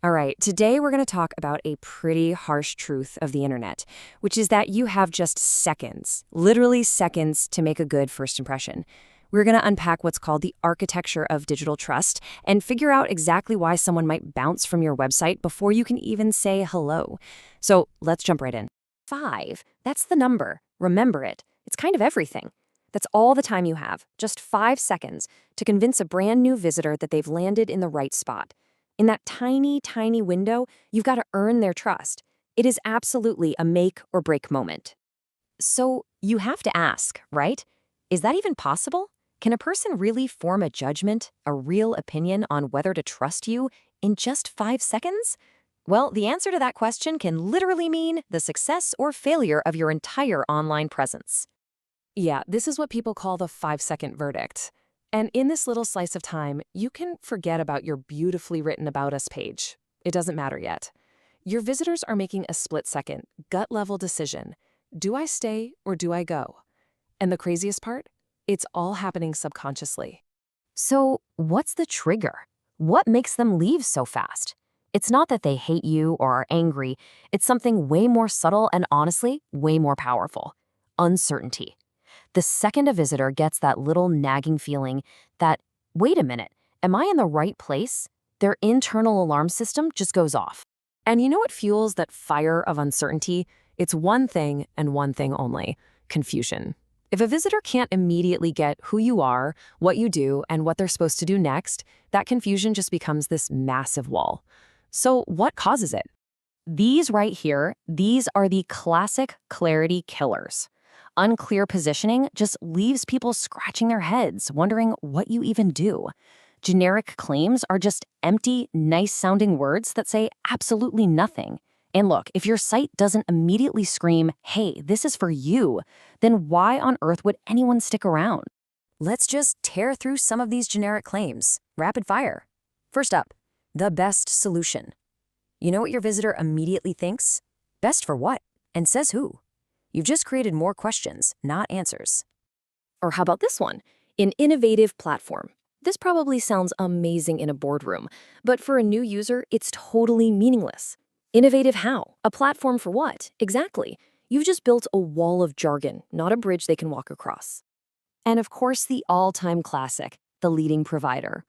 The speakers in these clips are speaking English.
All right, today we're going to talk about a pretty harsh truth of the internet, which is that you have just seconds, literally seconds, to make a good first impression. We're going to unpack what's called the architecture of digital trust and figure out exactly why someone might bounce from your website before you can even say hello. So let's jump right in. 5, that's the number. Remember it. It's kind of everything. That's all the time you have, just 5 seconds, to convince a brand new visitor that they've landed in the right spot. In that tiny, tiny window, you've got to earn their trust. It is absolutely a make or break moment. So you have to ask, right? Is that even possible? Can a person really form a judgment, a real opinion on whether to trust you in just 5 seconds? Well, the answer to that question can literally mean the success or failure of your entire online presence. Yeah, this is what people call the 5-second verdict. And in this little slice of time, you can forget about your beautifully written About Us page. It doesn't matter yet. Your visitors are making a split-second, gut-level decision. Do I stay or do I go? And the craziest part? It's all happening subconsciously. So what's the trigger? What makes them leave so fast? It's not that they hate you or are angry. It's something way more subtle and honestly, way more powerful. Uncertainty. The second a visitor gets that little nagging feeling that, wait a minute, am I in the right place? Their internal alarm system just goes off. And you know what fuels that fire of uncertainty? It's one thing and one thing only: confusion. If a visitor can't immediately get who you are, what you do, and what they're supposed to do next, that confusion just becomes this massive wall. So what causes it? These right here, these are the classic clarity killers. Unclear positioning just leaves people scratching their heads, wondering what you even do. Generic claims are just empty, nice-sounding words that say absolutely nothing. And look, if your site doesn't immediately scream, hey, this is for you, then why on earth would anyone stick around? Let's just tear through some of these generic claims. Rapid fire. First up, the best solution. You know what your visitor immediately thinks? Best for what? And says who? You've just created more questions, not answers. Or how about this one? An innovative platform. This probably sounds amazing in a boardroom, but for a new user, it's totally meaningless. Innovative how? A platform for what? Exactly. You've just built a wall of jargon, not a bridge they can walk across. And of course, the all-time classic, the leading provider.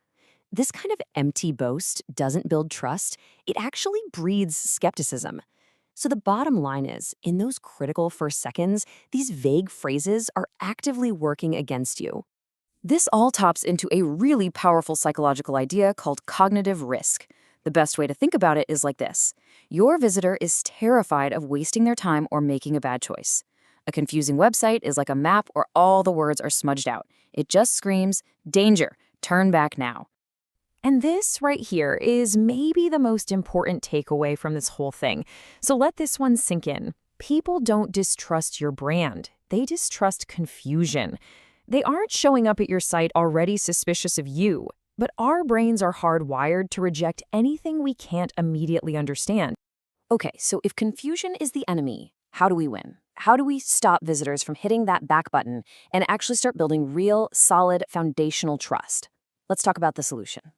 This kind of empty boast doesn't build trust. It actually breeds skepticism. So the bottom line is, in those critical first seconds, these vague phrases are actively working against you. This all tops into a really powerful psychological idea called cognitive risk. The best way to think about it is like this. Your visitor is terrified of wasting their time or making a bad choice. A confusing website is like a map where all the words are smudged out. It just screams, danger, turn back now. And this right here is maybe the most important takeaway from this whole thing. So let this one sink in. People don't distrust your brand. They distrust confusion. They aren't showing up at your site already suspicious of you, but our brains are hardwired to reject anything we can't immediately understand. Okay, so if confusion is the enemy, how do we win? How do we stop visitors from hitting that back button and actually start building real, solid, foundational trust? Let's talk about the solution.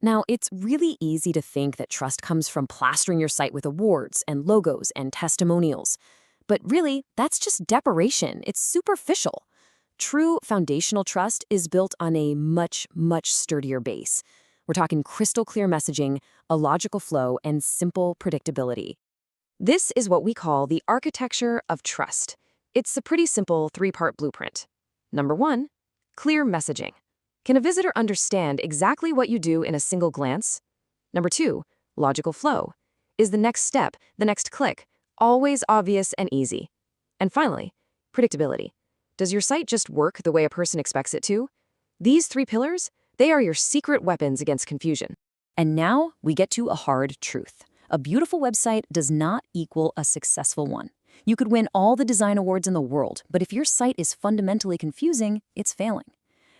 Now, it's really easy to think that trust comes from plastering your site with awards and logos and testimonials. But really, that's just decoration. It's superficial. True foundational trust is built on a much, much sturdier base. We're talking crystal clear messaging, a logical flow, and simple predictability. This is what we call the architecture of trust. It's a pretty simple 3-part blueprint. Number 1, clear messaging. Can a visitor understand exactly what you do in a single glance? Number 2, logical flow. Is the next step, the next click, always obvious and easy? And finally, predictability. Does your site just work the way a person expects it to? These 3 pillars, they are your secret weapons against confusion. And now we get to a hard truth. A beautiful website does not equal a successful one. You could win all the design awards in the world, but if your site is fundamentally confusing, it's failing.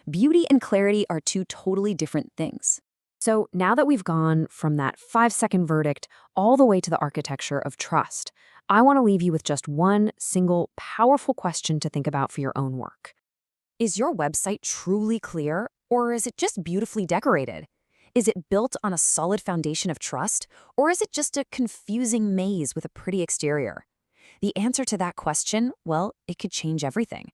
Beauty and clarity are 2 totally different things. So now that we've gone from that 5-second verdict all the way to the architecture of trust, I want to leave you with just one single powerful question to think about for your own work. Is your website truly clear, or is it just beautifully decorated? Is it built on a solid foundation of trust, or is it just a confusing maze with a pretty exterior? The answer to that question, well, it could change everything.